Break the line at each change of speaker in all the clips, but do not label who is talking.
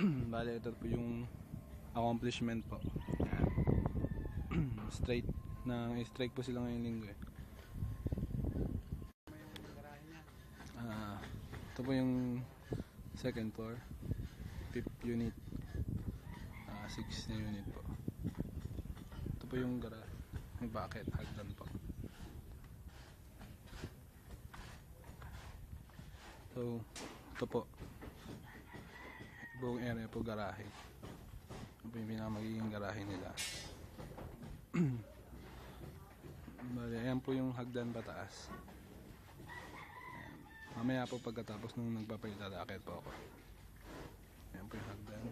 Bale, ito po yung accomplishment po. Straight strike po sila ngayong linggo eh. Ito po yung second floor, 5th unit, 6th na unit po. Ito po yung garage, may bucket, hagdan po. So, ito po, buong area po garahe. Ito po yung pinakamagiging garahe nila. Bale, ayan po yung hagdan pataas. Mamaya po pagkatapos nung nagpapalit po ako. Ayan po yung hagdan.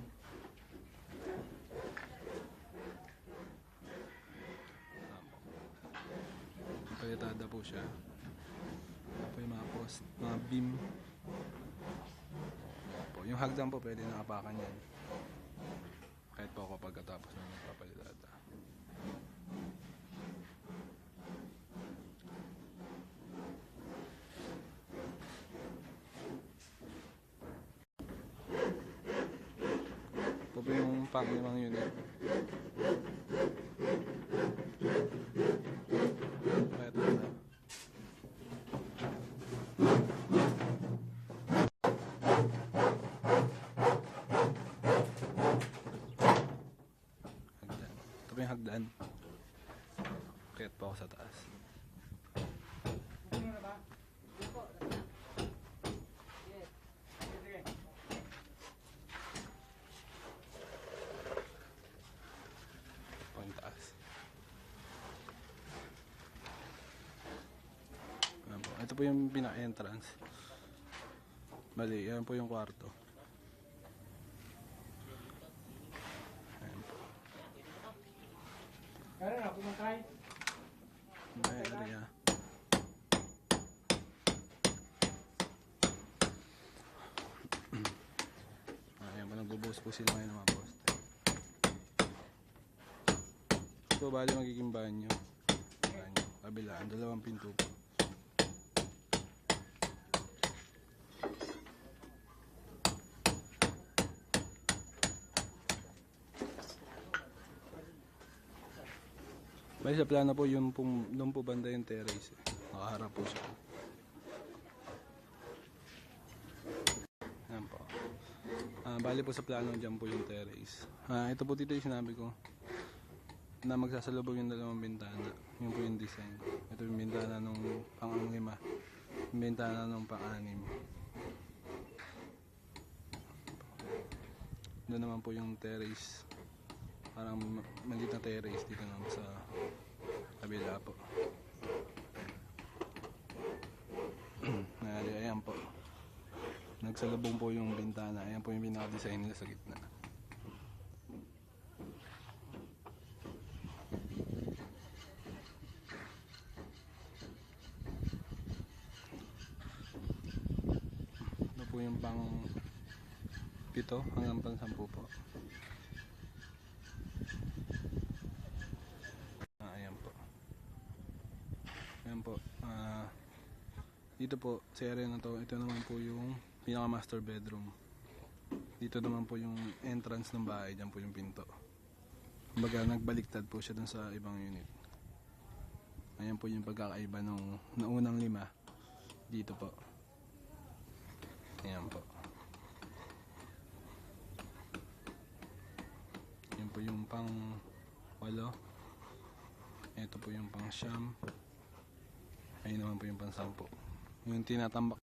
Palitada po siya. Ayan po yung mga post, mga beam. Po. Yung hagdan po pwede nakapakan yan. Kahit po ako pagkatapos nung nagpapalitada. Ito po yung pang-limang unit. Ito na. Hagdan. Ito po yung hagdan. Kayat po ako sa taas. Ito po yung pinaka-entrance. Bali, yan po yung kwarto. Ayan po. May area. Ayan po, nagbubuhos po sila ngayon ng mga poste. Ito po, bali magiging banyo. Kabilaan, 2 pinto po. Bali sa plano po yung doon po banda yung terrace eh. Nakaharap po siya. Ayan po. Bali po sa plano dyan po yung terrace. Ito po dito yung sinabi ko na magsasalubog yung 2 bintana. Yun po yung design. Ito yung bintana nung pang-5, yung bintana nung pang-6. Doon naman po yung terrace. Parang maliit na terrace dito naman sa kabila po. Ayan po. Nagsalubong po yung bintana. Ayan po yung pinaka-design nila sa gitna. Ito po yung pang 7 hanggang pang 10 po. Ayan po. Dito po sa area na to, ito naman po yung pinaka master bedroom. Dito naman po yung entrance ng bahay, dyan po yung pinto. Kumbaga nagbaliktad po siya dun sa ibang unit. Ayan po yung pagkakaiba nung naunang 5 dito po. Ayan po. Ayan po yung pang 8. Ito po yung pang 9. Ayun naman po yung pang 10. Yung tinatambak.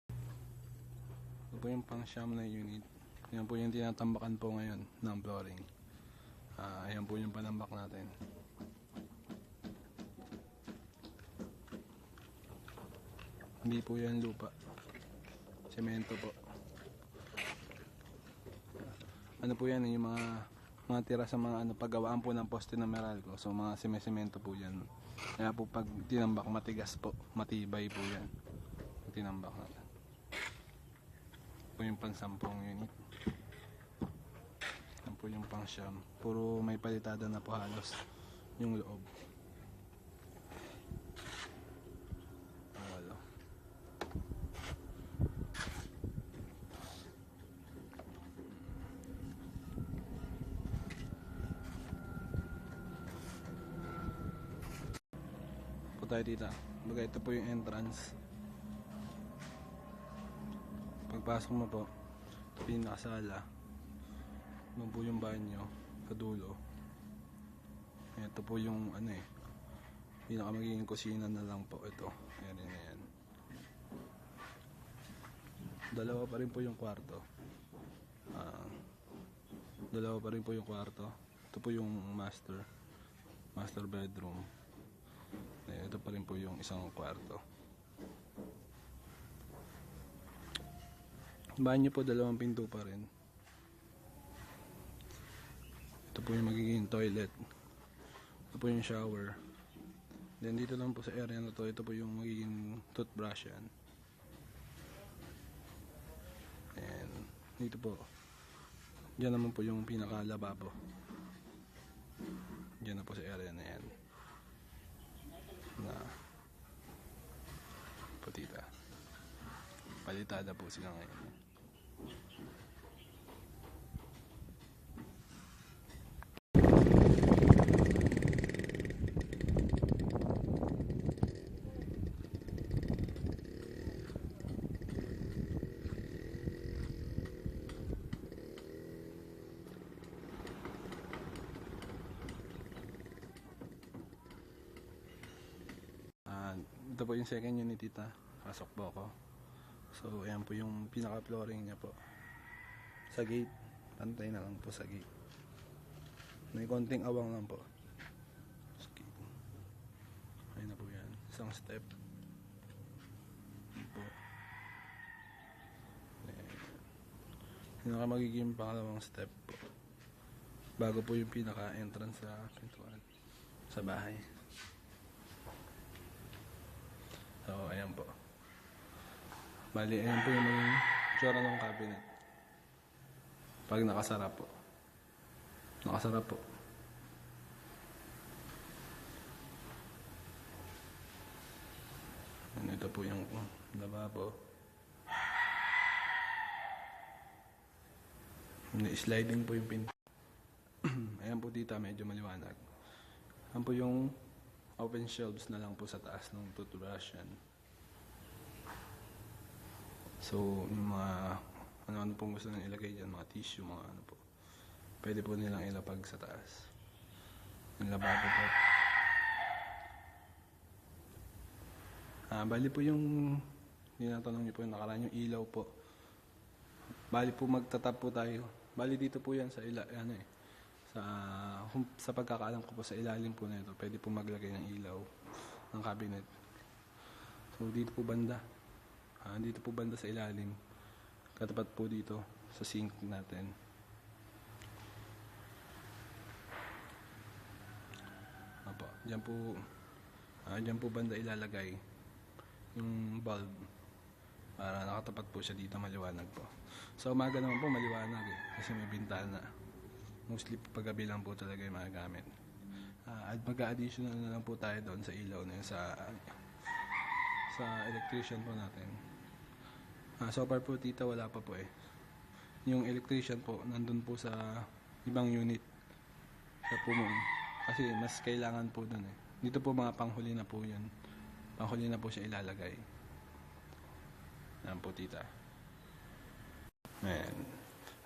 Ito po yung pang 9 na unit. Yan po yung tinatambakan po ngayon ng flooring. Ayan po yung panambak natin. Hindi po yan lupa. Semento po. Ano po yan, yung mga tira sa mga paggawaan po ng poste ng Meralco. So mga semento po yan. Kaya po pag tinambak matigas po, matibay po yan. Tinambak natin. Po yung pang 10 unit. Yan po yung pang 9. Puro may palitada na po halos yung loob. tayo dito. Baga ito po yung entrance. Pagpasok mo po, ito po yung nakasala. Doon po yung banyo sa dulo. Ito po yung pinaka magiging kusina na lang po ito. Ayan, ayan. Dalawa pa rin po yung kwarto. Dalawa pa rin po yung kwarto. Ito po yung master bedroom. Ito pa rin po yung isang kwarto. Banyo po, dalawang pinto pa rin. Ito po yung magiging toilet. Ito po yung shower. Then dito lang po sa area na to, ito po yung magiging toothbrush yan. And dito po, diyan naman po yung pinaka-lababo. Diyan na po sa area na yan. Na putita. Palitada po sila ngayon. Ito po yung second unit tita. Pasok po ako. So ayan po yung pinaka-flooring niya po. Sa gate, pantay na lang po sa gate. May konting awang lang po. Ayun na po yan. Isang step. Ayun po. Pinaka magiging pangalawang step po. Bago po yung pinaka-entrance sa pintuan sa bahay. So, ayan po. Bali, ayan po yung mga tsura ng cabinet. Pag nakasara po. Nakasara po. And ito po yung lababo. Sliding po yung pinto. Ayan po dito, medyo maliwanag. Ayan po yung open shelves na lang po sa taas ng toothbrush yan. So, yung mga ano pong gusto nang ilagay dyan, mga tissue, mga ano po. Pwede po nilang ilapag sa taas. Yung lababo po. Bali po yung tinatanong niyo po yung nakaraan, yung ilaw po. Bali po magtatap po tayo. Bali dito po yan sa sa pagkakaalam ko po sa ilalim po na ito, pwede po maglagay ng ilaw ng cabinet. So dito po banda. Dito po banda sa ilalim. Katapat po dito sa sink natin. Apo, diyan po banda ilalagay yung bulb para nakatapat po siya dito, maliwanag po. Sa umaga naman po maliwanag kasi may bintana. Mostly paggabi lang po talaga yung magagamit. At mag-a-additional na lang po tayo doon sa ilaw na yun, sa electrician po natin. So far po tita, wala pa po eh. Yung electrician po nandun po sa ibang unit sa Pumong. Kasi mas kailangan po doon eh. Dito po mga panghuli na po yun. Panghuli na po siya ilalagay. Yan po tita. Ayan.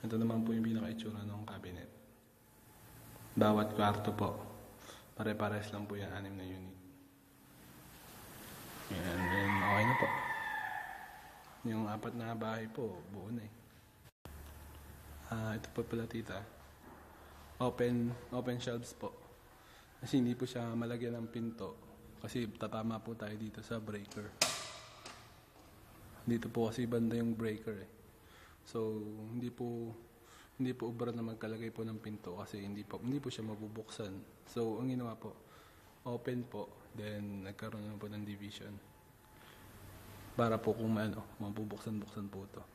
Ito naman po yung pinaka-itsura ng cabinet. Bawat kwarto po, pare-pares lang po yung 6 na unit. Yan, then okay na po. Yung 4 na bahay po, buo na eh. Ito po pala tita. Open shelves po. Kasi hindi po siya malagyan ng pinto. Kasi tatama po tayo dito sa breaker. Dito po kasi banda yung breaker eh. So, hindi po ubra na magkalagay po ng pinto kasi hindi po siya mabubuksan. So, ang ginawa po, open po, then nagkaroon na po ng division. Para po kung mabubuksan-buksan po ito.